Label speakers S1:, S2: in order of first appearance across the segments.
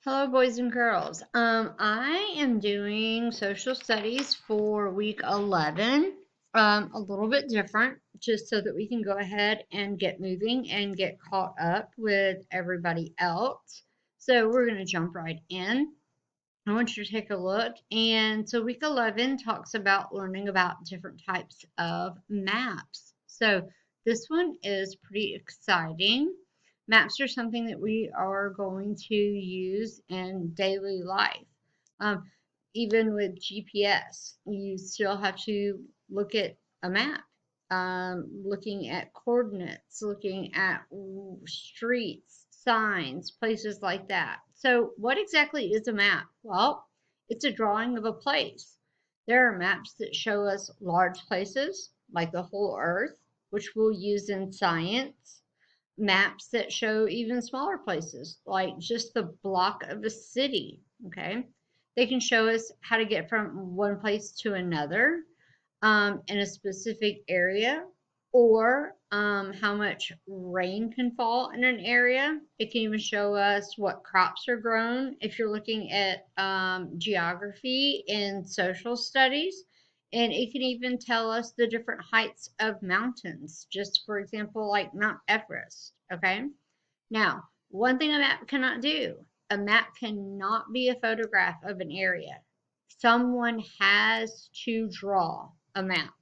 S1: Hello, boys and girls. I am doing social studies for week 11, a little bit different, just so that we can go ahead and get moving and get caught up with everybody else. So we're going to jump right in. I want you to take a look. And so week 11 talks about learning about different types of maps. So this one is pretty exciting. Maps are something that we are going to use in daily life. Um, Even with GPS, you still have to look at a map, looking at coordinates, looking at streets, signs, places like that. So, what exactly is a map? Well, it's a drawing of a place. There are maps that show us large places, like the whole Earth, which we'll use in science. Maps that show even smaller places, like just the block of a city. Okay. They can show us how to get from one place to another in a specific area, or how much rain can fall in an area. It can even show us what crops are grown if you're looking at geography and social studies. And it can even tell us the different heights of mountains, just for example, like Mount Everest. Okay. Now, one thing a map cannot do, a map cannot be a photograph of an area. Someone has to draw a map.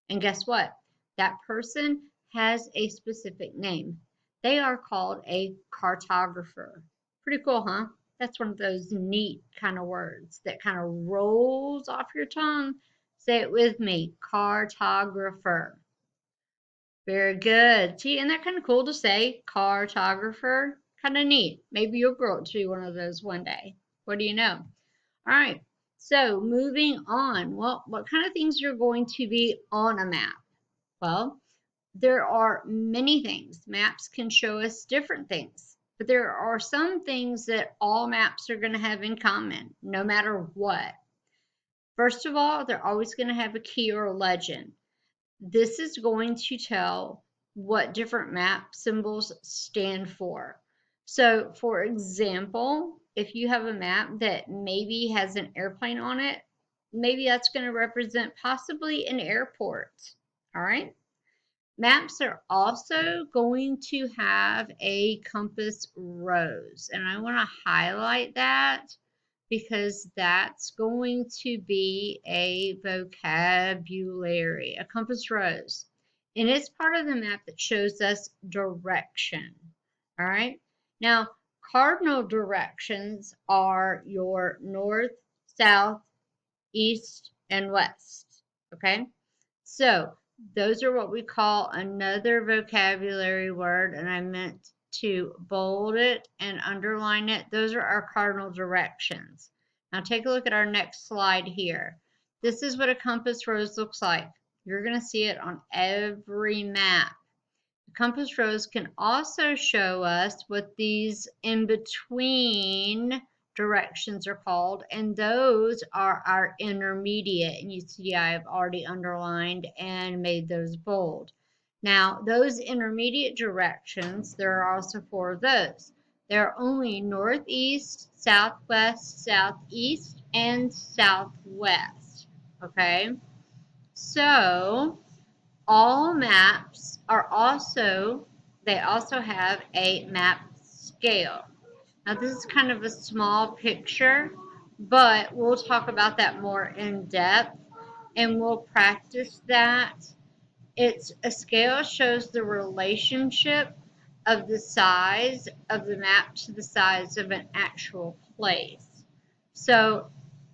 S1: And guess what? That person has a specific name. They are called a cartographer. Pretty cool, huh? That's one of those neat kind of words that kind of rolls off your tongue. Say it with me, cartographer. Very good. See, isn't that kind of cool to say? Cartographer. Kind of neat. Maybe you'll grow up to be one of those one day. What do you know? All right. So moving on. Well, what kind of things are going to be on a map? Well, there are many things. Maps can show us different things, but there are some things that all maps are going to have in common, no matter what. First of all, they're always going to have a key or a legend. This is going to tell what different map symbols stand for. So, for example, if you have a map that maybe has an airplane on it, maybe that's going to represent possibly an airport. All right. Maps are also going to have a compass rose, and I want to highlight that because that's going to be a vocabulary, a compass rose. And it's part of the map that shows us direction. All right. Now, cardinal directions are your north, south, east, and west. Okay. So those are what we call another vocabulary word, and I meant to bold it and underline it. Those are our cardinal directions. Now take a look at our next slide here. This is what a compass rose looks like. You're going to see it on every map. The compass rose can also show us what these in between directions are called, and those are our intermediate. And you see I've already underlined and made those bold. Now, those intermediate directions, there are also four of those. There are only northeast, southwest, southeast, and southwest. Okay, so all maps are also, they also have a map scale. Now this is kind of a small picture, but we'll talk about that more in depth and we'll practice that. It's a scale shows the relationship of the size of the map to the size of an actual place. So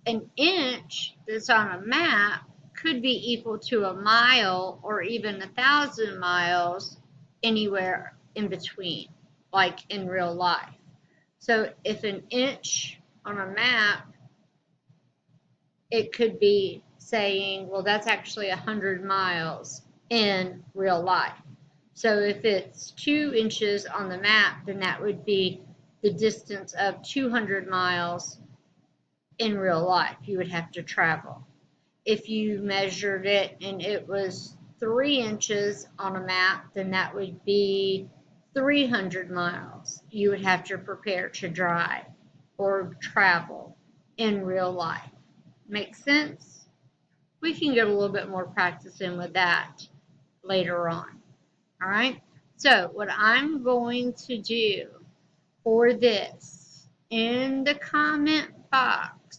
S1: an inch that's on a map could be equal to a mile or even 1,000 miles anywhere in between, like in real life. So if an inch on a map, it could be saying, well, that's actually 100 miles in real life. So if it's 2 inches on the map, then that would be the distance of 200 miles in real life you would have to travel. If you measured it and it was 3 inches on a map, then that would be 300 miles you would have to prepare to drive. or travel in real life. Make sense? We can get a little bit more practice in with that later on. All right. So what I'm going to do for this in the comment box,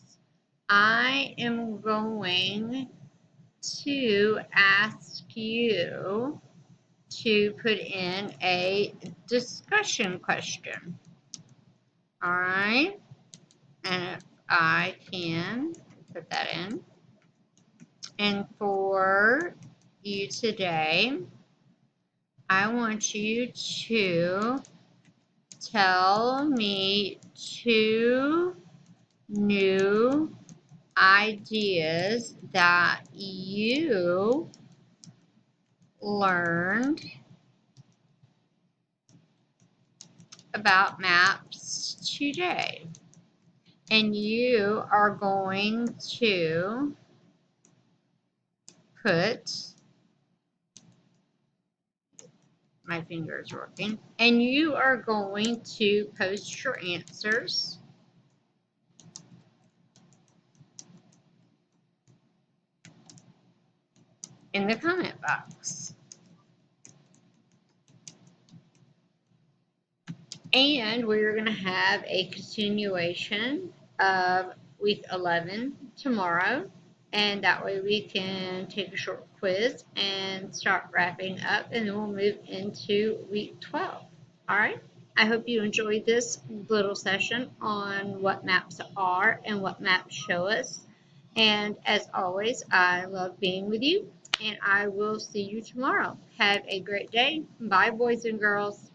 S1: I am going to ask you to put in a discussion question. All right. And if I can put that in. And for you today, I want you to tell me 2 new ideas that you learned about maps today. And you are going to put, my finger is working, and you are going to post your answers in the comment box. And we're going to have a continuation of week 11 tomorrow. And that way we can take a short quiz and start wrapping up, and then we'll move into week 12. All right. I hope you enjoyed this little session on what maps are and what maps show us. And as always, I love being with you, and I will see you tomorrow. Have a great day. Bye, boys and girls.